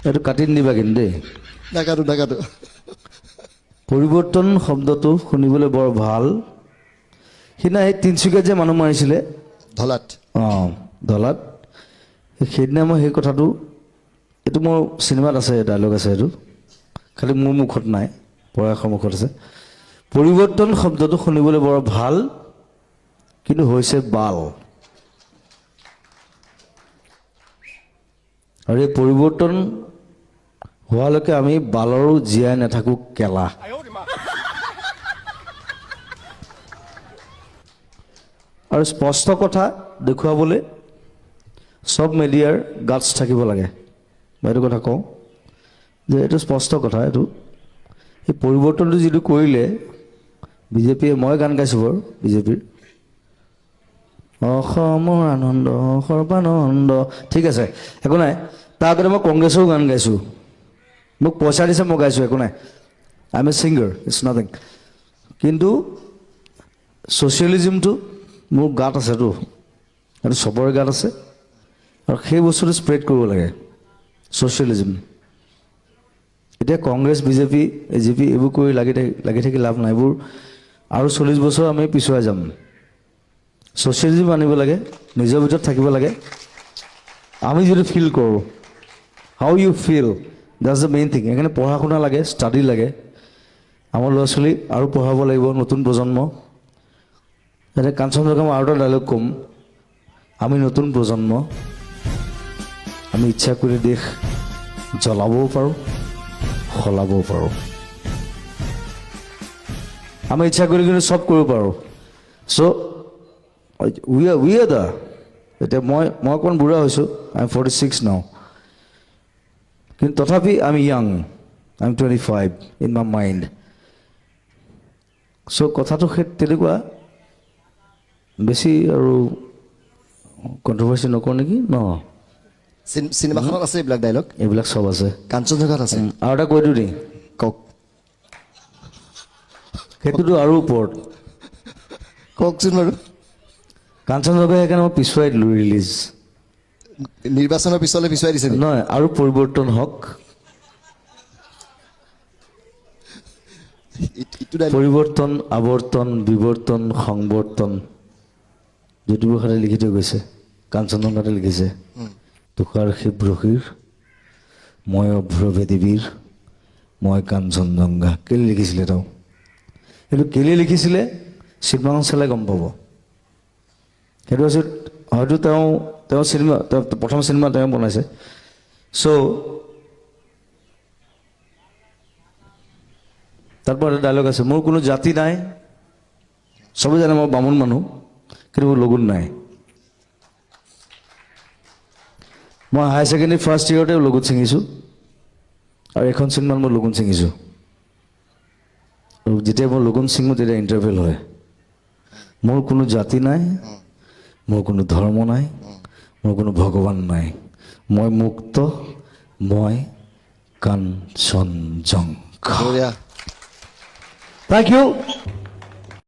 এইটো কাটি নিদিবা কিন্তু দেই নাকাটো নাকাটো পৰিৱৰ্তন শব্দটো শুনিবলৈ বৰ ভাল সিদিনা এই তিনিচুকীয়াত যে মানুহ মাৰিছিলে ধলাত অঁ ধলাত সেইদিনা মই সেই কথাটো এইটো মোৰ চিনেমাত আছে ডাইলগ আছে এইটো খালি মোৰ মুখত নাই পৰাশৰ মুখত আছে পৰিৱৰ্তন শব্দটো শুনিবলৈ বৰ ভাল কিন্তু হৈছে বাল আৰু এই পৰিৱৰ্তন হোৱালৈকে আমি বালৰো জীয়াই নাথাকোঁ কেলা আৰু স্পষ্ট কথা দেখুৱাবলৈ চব মিডিয়াৰ গাটছ থাকিব লাগে মই এইটো কথা কওঁ যে এইটো স্পষ্ট কথা এইটো এই পৰিৱৰ্তনটো যিটো কৰিলে বিজেপিয়ে মই গান গাইছোঁ বাৰু বিজেপিৰ অসমৰ আনন্দ সৰ্বানন্দ ঠিক আছে একো নাই তাৰ আগতে মই কংগ্ৰেছৰো গান গাইছোঁ মোক পইচা দিছে মই গাইছোঁ একো নাই I am a singer it's nothing কিন্তু ছ'চিয়েলিজিমটো মোৰ গাত আছেতো এইটো চবৰে গাত আছে আৰু সেই বস্তুটো স্প্ৰেড কৰিব লাগে ছ'চিয়েলিজিম এতিয়া কংগ্ৰেছ বিজেপি এজিপি এইবোৰ কৰি লাগি থাকি লাভ নাই এইবোৰ আৰু 40 বছৰ আমি পিছুৱাই যাম ছ'চিয়েলিজিম আনিব লাগে নিজৰ ভিতৰত থাকিব লাগে আমি যিটো ফিল কৰোঁ how you feel that's the main thing সেইকাৰণে পঢ়া শুনা লাগে ষ্টাডি লাগে আমাৰ ল'ৰা ছোৱালী আৰু পঢ়াব লাগিব নতুন প্ৰজন্ম এতিয়া কাঞ্চনজংঘা মই আৰু এটা ডাইলগ ক'ম আমি নতুন প্ৰজন্ম আমি ইচ্ছা কৰি দেশ জ্বলাবও পাৰোঁ সলাবও পাৰোঁ আমি ইচ্ছা কৰি কিন্তু চব কৰিব পাৰোঁ চ' উই আৰ দ্য এতিয়া মই অকণমান বুঢ়া হৈছোঁ আই এম 46 নাও কিন্তু তথাপি I am young I am 25 in my mind চ' কথাটো সেই তেনেকুৱা বেছি আৰু কণ্ট্ৰভাৰ্চি নকৰোঁ নেকি ন চিনেমাখনত আছে এইবিলাক ডাইলগ এইবিলাক চব আছে কাঞ্চনজংঘাত আছে আৰু এটা কৈ দিওঁ নি কওক সেইটোতো আৰু ওপৰত কওকচোন বাৰু কাঞ্চনজংঘা সেইকাৰণে মই পিছুৱাই দিলোঁ ৰিলিজ নিৰ্বাচনৰ পিছলৈ পিছুৱাই দিছে নহয় আৰু পৰিৱৰ্তন হওক ইটো ডাইলগ পৰিৱৰ্তন আৱৰ্তন বিৱৰ্তন সংৱৰ্তন জ্যোতিপ্ৰসাদে লিখি থৈ গৈছে কাঞ্চনজংঘাতে লিখিছে তুষাৰ শিৱৰশীৰ মই অভ্ৰভেদীবীৰ মই কাঞ্চনজংঘা কেলৈ লিখিছিলে তেওঁ সেইটো কেলৈ লিখিছিলে চিনেমাখন চালে গম পাব সেইটো হৈছে হয়তো তেওঁ চিনেমা প্ৰথম চিনেমা তেওঁ বনাইছে চ' তাৰপৰা এটা ডাইলগ আছে মোৰ কোনো জাতি নাই চবেই জানে মই বামুণ মানুহ কিন্তু মোৰ লগুণ নাই মই হায়াৰ ছেকেণ্ডেৰী ফাৰ্ষ্ট ইয়েৰতে লগুণ ছিঙিছোঁ আৰু এখন চিনেমাত মই লগুণ ছিঙিছোঁ আৰু যেতিয়া মই লগুণ ছিঙো তেতিয়া ইণ্টাৰভেল হয় মোৰ কোনো জাতি নাই মোৰ কোনো ধৰ্ম নাই মোৰ কোনো ভগৱান নাই মই মুক্ত মই কাঞ্চনজংঘা বঢ়িয়া Thank you.